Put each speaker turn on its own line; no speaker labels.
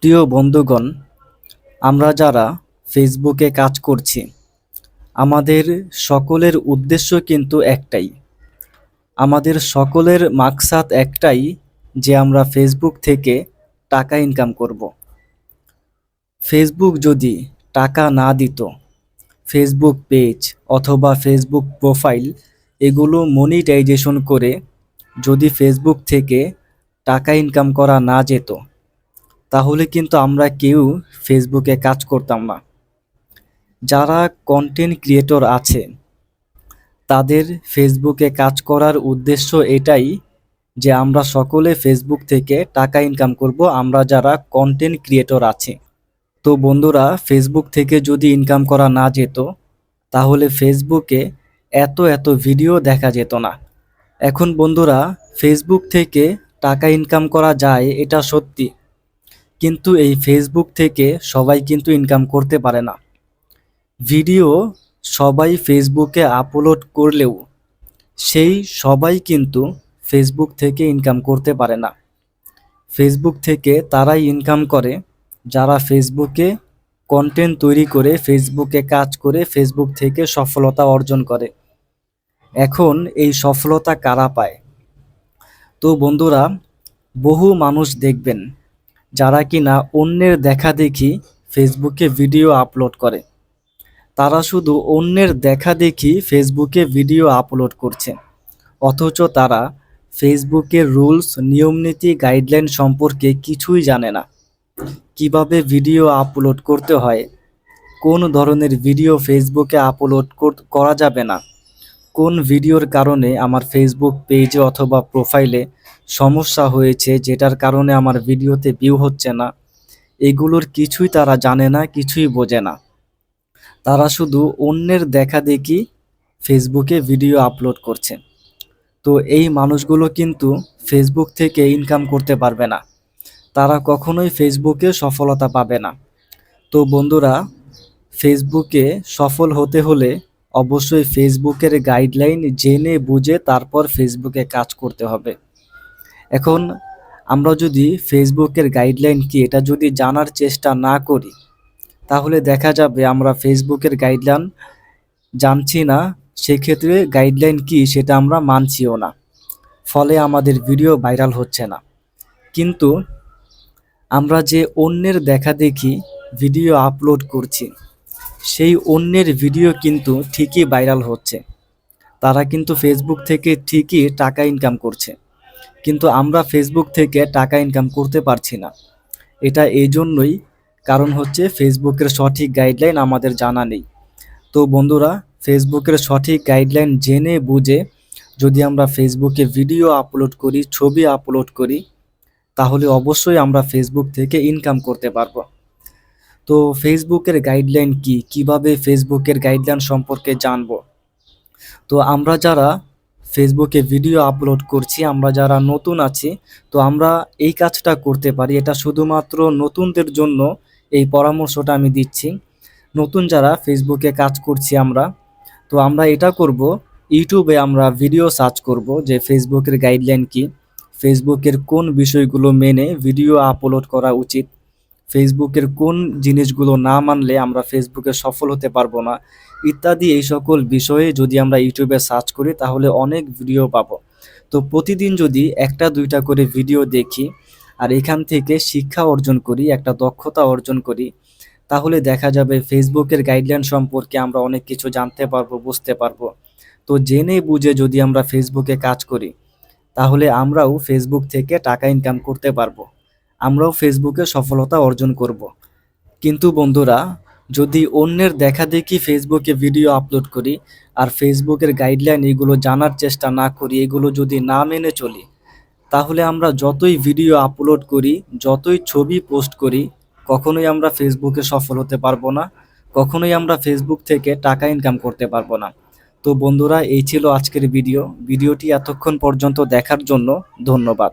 প্রিয় বন্ধুগণ, আমরা যারা ফেসবুকে কাজ করছি, আমাদের সকলের উদ্দেশ্য কিন্তু একটাই। আমাদের সকলের মাকসাদ একটাই যে আমরা ফেসবুক থেকে টাকা ইনকাম করব। ফেসবুক যদি টাকা না দিত, ফেসবুক পেজ অথবা ফেসবুক প্রোফাইল এগুলো মনিটাইজেশন করে যদি ফেসবুক থেকে টাকা ইনকাম করা না যেত, তাহলে কিন্তু আমরা কেউ ফেসবুকে কাজ করতাম না। যারা কন্টেন্ট ক্রিয়েটর আছে, তাদের ফেসবুকে কাজ করার উদ্দেশ্য এটাই যে আমরা সকলে ফেসবুক থেকে টাকা ইনকাম করব, আমরা যারা কন্টেন্ট ক্রিয়েটর আছি। তো বন্ধুরা, ফেসবুক থেকে যদি ইনকাম করা না যেত, তাহলে ফেসবুকে এত এত ভিডিও দেখা যেত না। এখন বন্ধুরা, ফেসবুক থেকে টাকা ইনকাম করা যায় এটা সত্যি, কিন্তু এই ফেসবুক থেকে সবাই কিন্তু ইনকাম করতে পারে না। ভিডিও সবাই ফেসবুকে আপলোড করলেও সেই সবাই কিন্তু ফেসবুক থেকে ইনকাম করতে পারে না। ফেসবুক থেকে তারাই ইনকাম করে যারা ফেসবুকে কন্টেন্ট তৈরি করে, ফেসবুকে কাজ করে, ফেসবুক থেকে সফলতা অর্জন করে। এখন এই সফলতা কারা পায়? তো বন্ধুরা, বহু মানুষ দেখবেন যারা কিনা অন্যের দেখাদেখি ফেসবুকে ভিডিও আপলোড করে। তারা শুধু অন্যের দেখাদেখি ফেসবুকে ভিডিও আপলোড করছে, অথচ তারা ফেসবুকের রুলস, নিয়মনীতি, গাইডলাইন সম্পর্কে কিছুই জানে না। কিভাবে ভিডিও আপলোড করতে হয়, কোন ধরনের ভিডিও ফেসবুকে আপলোড করা যাবে না, কোন ভিডিওর কারণে আমার ফেসবুক পেজে অথবা প্রোফাইলে সমস্যা হয়েছে, যেটার কারণে আমার ভিডিওতে ভিউ হচ্ছে না, এগুলোর কিছুই তারা জানে না, কিছুই বোঝে না। তারা শুধু অন্যের দেখাদেখি ফেসবুকে ভিডিও আপলোড করছে। তো এই মানুষগুলো কিন্তু ফেসবুক থেকে ইনকাম করতে পারবে না, তারা কখনোই ফেসবুকে সফলতা পাবে না। তো বন্ধুরা, ফেসবুকে সফল হতে হলে অবশ্যই ফেসবুকের গাইডলাইন জেনে বুঝে তারপর ফেসবুকে কাজ করতে হবে। এখন আমরা যদি ফেসবুকের গাইডলাইন কি এটা যদি জানার চেষ্টা না করি, তাহলে দেখা যাবে আমরা ফেসবুকের গাইডলাইন জানছি না, সেক্ষেত্রে গাইডলাইন কি সেটা আমরা মানছিও না, ফলে আমাদের ভিডিও ভাইরাল হচ্ছে না। কিন্তু আমরা যে অন্যের দেখাদেখি ভিডিও আপলোড করছি, সেই অন্যের ভিডিও কিন্তু ঠিকই ভাইরাল হচ্ছে, তারা কিন্তু ফেসবুক থেকে ঠিকই টাকা ইনকাম করছে, কিন্তু আমরা ফেসবুক থেকে টাকা ইনকাম করতে পারছি না। এটা এই জন্যই, কারণ হচ্ছে ফেসবুকের সঠিক গাইডলাইন আমাদের জানা নেই। তো বন্ধুরা, ফেসবুকের সঠিক গাইডলাইন জেনে বুঝে যদি আমরা ফেসবুকে ভিডিও আপলোড করি, ছবি আপলোড করি, তাহলে অবশ্যই আমরা ফেসবুক থেকে ইনকাম করতে পারবো। তো ফেসবুকের গাইডলাইন কি, কিভাবে ফেসবুকের গাইডলাইন সম্পর্কে জানবো? তো আমরা যারা ফেসবুকে ভিডিও আপলোড করছি, আমরা যারা নতুন আছি, তো আমরা এই কাজটা করতে পারি। এটা শুধুমাত্র নতুনদের জন্য এই পরামর্শটা আমি দিচ্ছি। নতুন যারা ফেসবুকে কাজ করছি আমরা, তো আমরা এটা করব, ইউটিউবে আমরা ভিডিও সার্চ করব যে ফেসবুকের গাইডলাইন কি, ফেসবুকের কোন বিষয়গুলো মেনে ভিডিও আপলোড করা উচিত, ফেসবুকের কোন জিনিসগুলো না মানলে আমরা ফেসবুকে সফল হতে পারবো না, ইত্যাদি এই সকল বিষয়ে যদি আমরা ইউটিউবে সার্চ করি তাহলে অনেক ভিডিও পাবো। তো প্রতিদিন যদি একটা দুইটা করে ভিডিও দেখি আর এখান থেকে শিক্ষা অর্জন করি, একটা দক্ষতা অর্জন করি, তাহলে দেখা যাবে ফেসবুকের গাইডলাইন সম্পর্কে আমরা অনেক কিছু জানতে পারবো, বুঝতে পারবো। তো জেনে বুঝে যদি আমরা ফেসবুকে কাজ করি, তাহলে আমরাও ফেসবুক থেকে টাকা ইনকাম করতে পারবো, আমরাও ফেসবুকে সফলতা অর্জন করব। কিন্তু বন্ধুরা, যদি অন্যের দেখাদেখি ফেসবুকে ভিডিও আপলোড করি আর ফেসবুকের গাইডলাইন এগুলো জানার চেষ্টা না করি, এগুলো যদি না মেনে চলি, তাহলে আমরা যতই ভিডিও আপলোড করি, যতই ছবি পোস্ট করি, কখনোই আমরা ফেসবুকে সফল হতে পারবো না, কখনোই আমরা ফেসবুক থেকে টাকা ইনকাম করতে পারবো না। তো বন্ধুরা, এই ছিল আজকের ভিডিওটি এতক্ষণ পর্যন্ত দেখার জন্য ধন্যবাদ।